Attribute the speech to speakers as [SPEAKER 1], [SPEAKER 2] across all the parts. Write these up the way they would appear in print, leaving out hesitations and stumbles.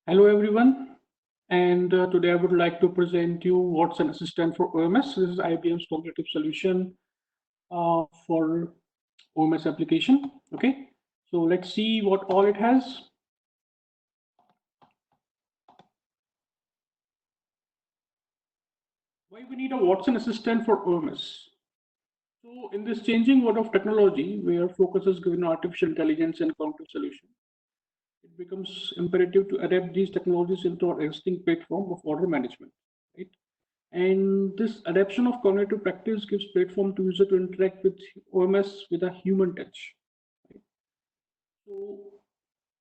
[SPEAKER 1] Hello everyone, and today I would like to present you Watson Assistant for OMS. This is IBM's cognitive solution for OMS application. Okay, so let's see what all it has. Why we need a Watson Assistant for OMS? So in this changing world of technology, where focus is given on artificial intelligence and cognitive solution, it becomes imperative to adapt these technologies into our existing platform of order management, right? And this adaptation of cognitive practice gives platform to user to interact with OMS with a human touch. Right? So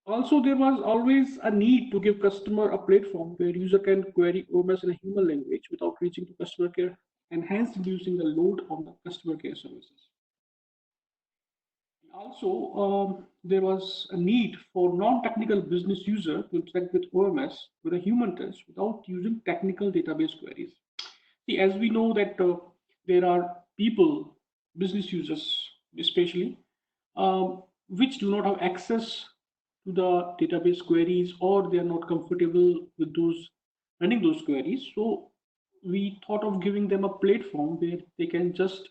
[SPEAKER 1] also there was always a need to give customer a platform where user can query OMS in a human language without reaching to customer care and hence reducing the load on the customer care services. Also, there was a need for non-technical business user to interact with OMS with a human touch without using technical database queries. See, as we know that there are people, business users especially, which do not have access to the database queries or they are not comfortable with those running those queries. So we thought of giving them a platform where they can just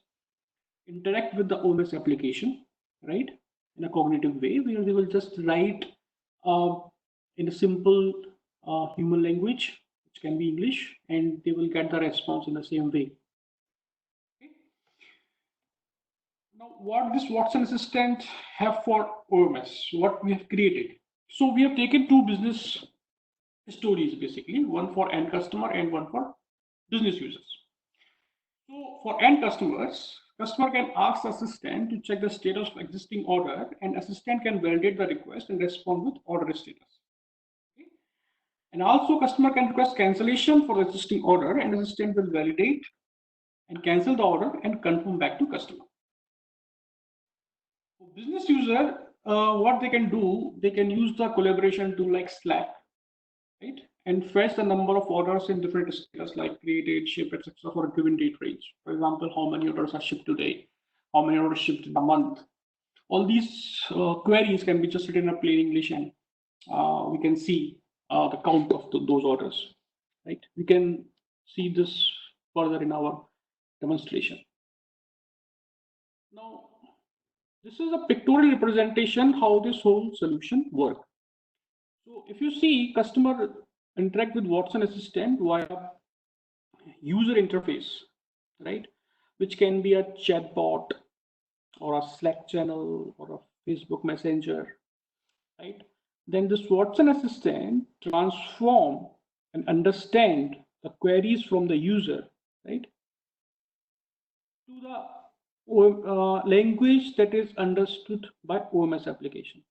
[SPEAKER 1] interact with the OMS application, right, in a cognitive way, where they will just write uh, in a simple human language, which can be English, and they will get the response in the same way. Okay. Now, what this Watson Assistant have for OMS, what we have created. So we have taken two business stories basically, one for end customer and one for business users. So for end customers, customer can ask the assistant to check the status of existing order and assistant can validate the request and respond with order status. Okay. And also customer can request cancellation for the existing order and assistant will validate and cancel the order and confirm back to customer. For business user, what they can do, they can use the collaboration tool like Slack, right? And fetch the number of orders in different status like created, shipped, etc. for a given date range. For example, how many orders are shipped today, how many orders shipped in a month. All these queries can be just written in a plain English and we can see the count of those orders, right? We can see this further in our demonstration. Now, this is a pictorial representation how this whole solution works. So if you see customer interact with Watson Assistant via user interface, right? Which can be a chatbot or a Slack channel or a Facebook Messenger, right? Then this Watson Assistant transform and understand the queries from the user, right? To the language that is understood by OMS application,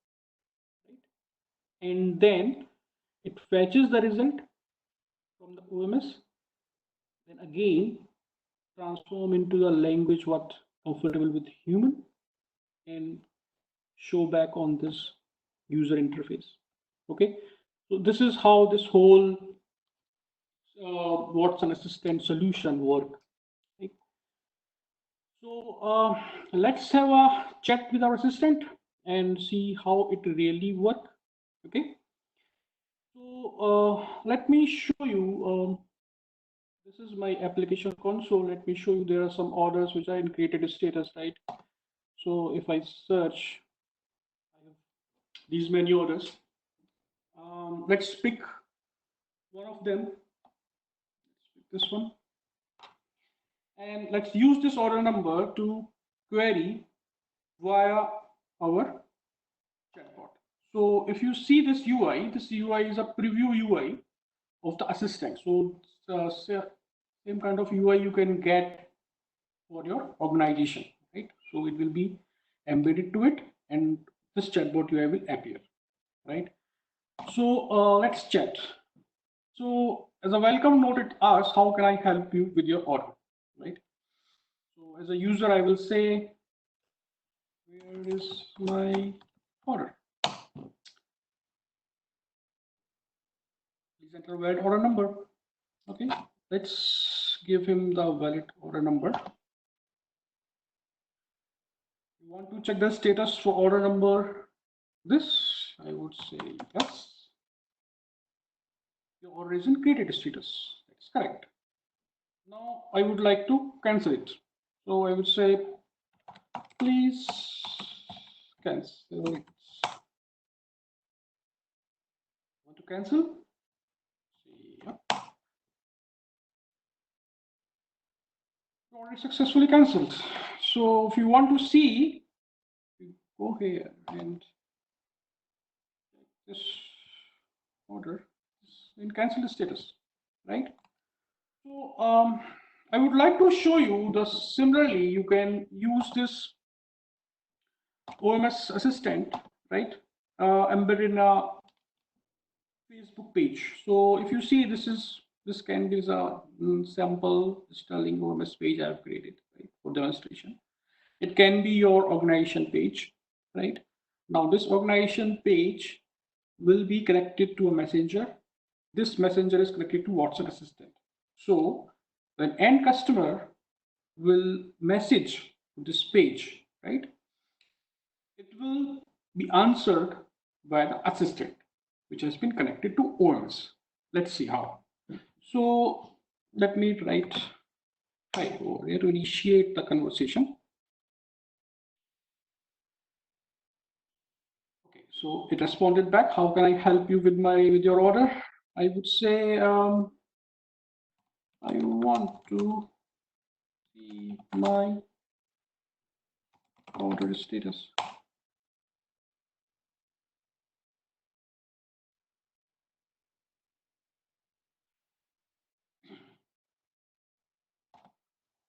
[SPEAKER 1] right? And then it fetches the result from the OMS, then again transform into the language what comfortable with human and show back on this user interface. Okay, so this is how this whole Watson Assistant solution work. Right? So let's have a chat with our assistant and see how it really work. Okay, so let me show you. This is my application console. Let me show you there are some orders which are in created status, right? So if I search, I have these many orders. Let's pick one of them. Let's pick this one. And let's use this order number to query via our chatbot. So if you see this UI is a preview UI of the assistant. So same kind of UI you can get for your organization, right? So it will be embedded to it and this chatbot UI will appear, right? So let's chat. So as a welcome note, it asks, how can I help you with your order, right? So as a user, I will say, where is my order? Please enter valid order number. Okay, let's give him the valid order number. You want to check the status for order number this? I would say yes. your order is in created status. That's correct. Now I would like to cancel it. So I would say, please cancel it. Want to cancel? Yep. Order successfully cancelled. So if you want to see, you go here and this order is in cancel status, right? So I would like to show you the similarly you can use this OMS assistant, right? Embedded in a Facebook page. So if you see, this can be a sample Sterling OMS page I've created, right, for demonstration. It can be your organization page, right? Now this organization page will be connected to a messenger. This messenger is connected to Watson Assistant. So when end customer will message this page, right, it will be answered by the assistant, which has been connected to OMS. Let's see how. So let me write hi over here to initiate the conversation. Okay, so it responded back. How can I help you with your order? I would say I want to see my order status.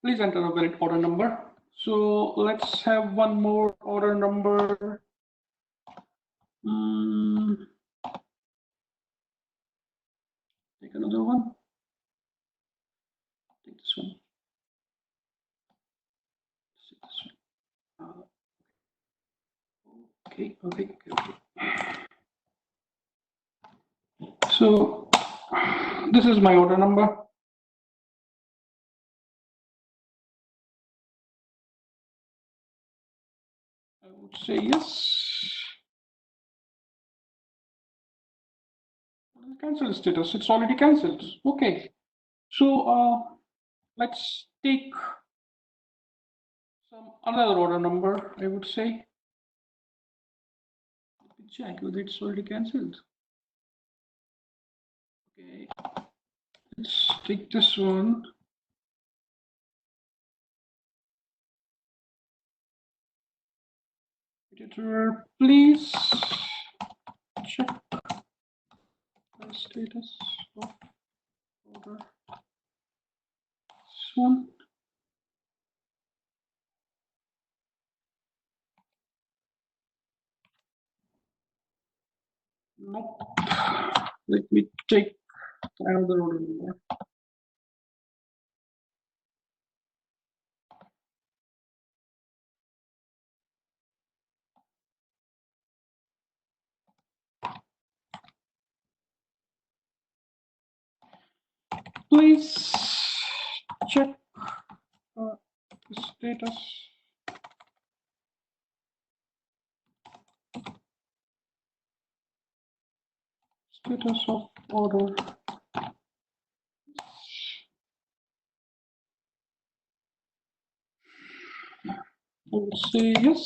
[SPEAKER 1] Please enter a valid order number. So let's have one more order number. Take another one. Take this one. Take this one. Okay. So this is my order number. I would say yes. Cancel status. It's already cancelled. Okay. So let's take some another order number. I would say. Let me check whether it's already cancelled. Okay. Let's take this one. Editor, please check the status of order. This one. Nope. Let me take another order number. Please check the status of order. I would say yes.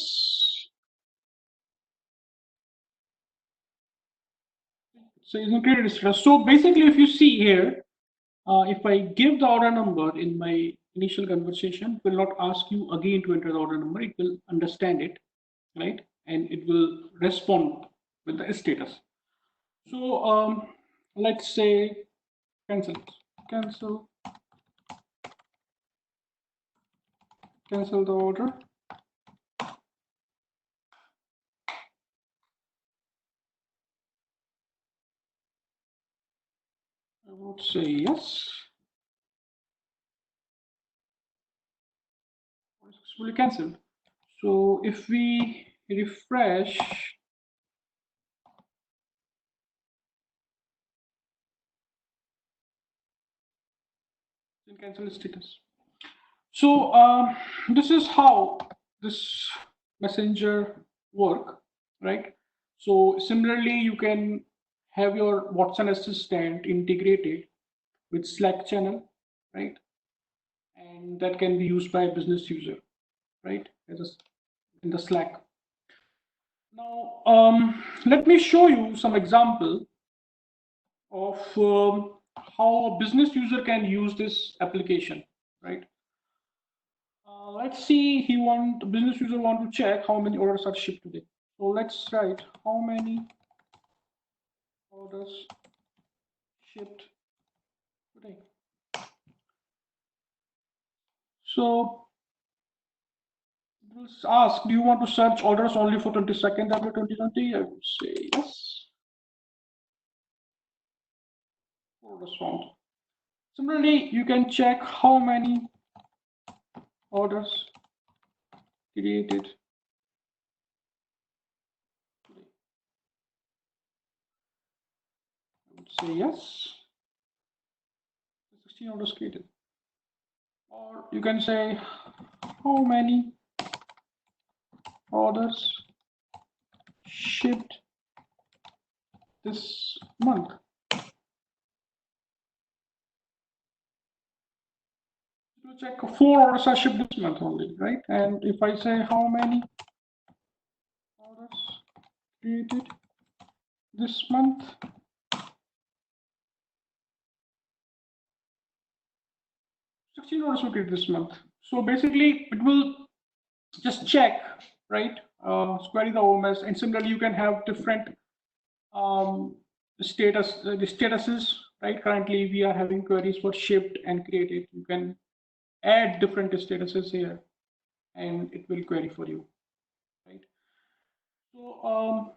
[SPEAKER 1] So it's included status. So basically, if you see here, if I give the order number in my initial conversation, it will not ask you again to enter the order number. It will understand it, right? And it will respond with the status. So let's say cancel the order. I would say yes. Successfully cancelled. So if we refresh, in cancel status. So this is how this messenger work, right? So similarly, you can have your Watson Assistant integrated with Slack channel, right? And that can be used by a business user, right? In the Slack. Now, let me show you some example of how a business user can use this application, right? Let's see, business user want to check how many orders are shipped today. So let's write how many orders shipped today. So it will ask, do you want to search orders only for 22nd April 2020? I would say yes. Orders found. Similarly, you can check how many orders created today. I would say yes. 16 orders created. Or you can say how many orders shipped this month. To check 4 orders are shipped this month only, right? And if I say how many orders created this month, 16 orders were created this month. So basically, it will just check, right? Query the OMS, and similarly, you can have different the statuses, right? Currently, we are having queries for shipped and created. You can add different statuses here, and it will query for you, right? So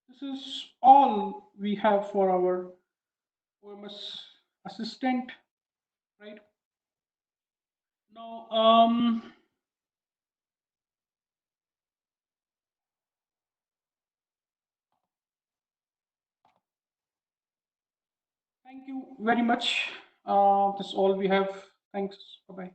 [SPEAKER 1] this is all we have for our OMS assistant, right? Now, thank you very much. That's all we have. Thanks. Bye bye.